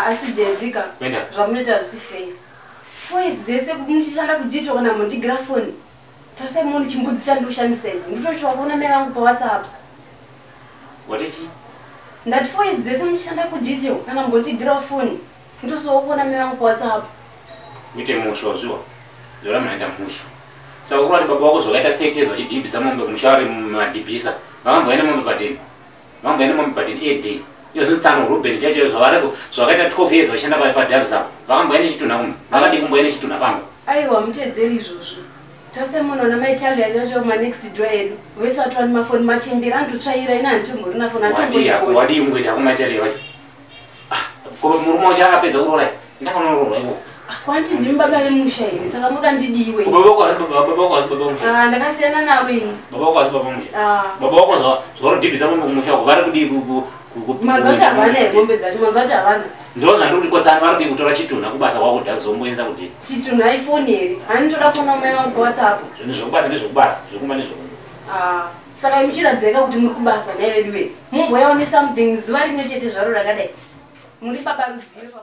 Asi dedika. Wenda. Zvamunoita zvisifei. Voice dzese muchishanda kudito kana mundigrafoni. Tase muni chimbudzi chandoshandisa ichi. Nditochiwa kuona mai vangu pa WhatsApp. Watichi? Ndati voice dzese muchishanda kudito kana mundigrafoni. Nditosowa kuona mai vangu pa WhatsApp. Mite musho zviwa. Zora mnaenda musho. Saka ukwati baba wako zvakaita tetezo chidhibhisa mombe kumushawari mumadhibhisa. Vakamboenda mombe padini. Vakamboenda mombe padini day. Iyo tsano Ruben chacho zvakaita 12 years vachanda pa Dabza. Vakamboenda chituna kumwe. Vakati kumboenda chituna pamba. Aiwa mutedzeri izvozvo. Tase munhu na maitali yacho ma next door edu. Vese watu vane mafoni machimbira andotsvaira ina andimbori na foni andimbori. Wadi ungoita kumaitali vacho. Ko murume wacho akapedza kuroora. Ndakanorora iwo. Kwanti ndimbaba yemushairi saka muda ndidiwe. Baba wako asi baba musha. Ndakasiyana nawe ini. Baba wako asi baba musha. Baba wako zvarodhibhisa mombe kumusha vari kudi mazoti havana ngombe dzacho mazoti havana. Ndo zvandiri kotsana vari kudi kutora chituna kubasa kwako Dabza omboenza kudini. Chituna iPhone here. Handitoda kuona mai vangu pa WhatsApp. Zvinhu zvokubasa nezvokubasa zvokumba nezvokuma. Saka imuchiradzeka kuti muri kubasa naye vedu. Mumboyaone something zuva rimwe chete zvaro rakadai. Muri papa ruzivo.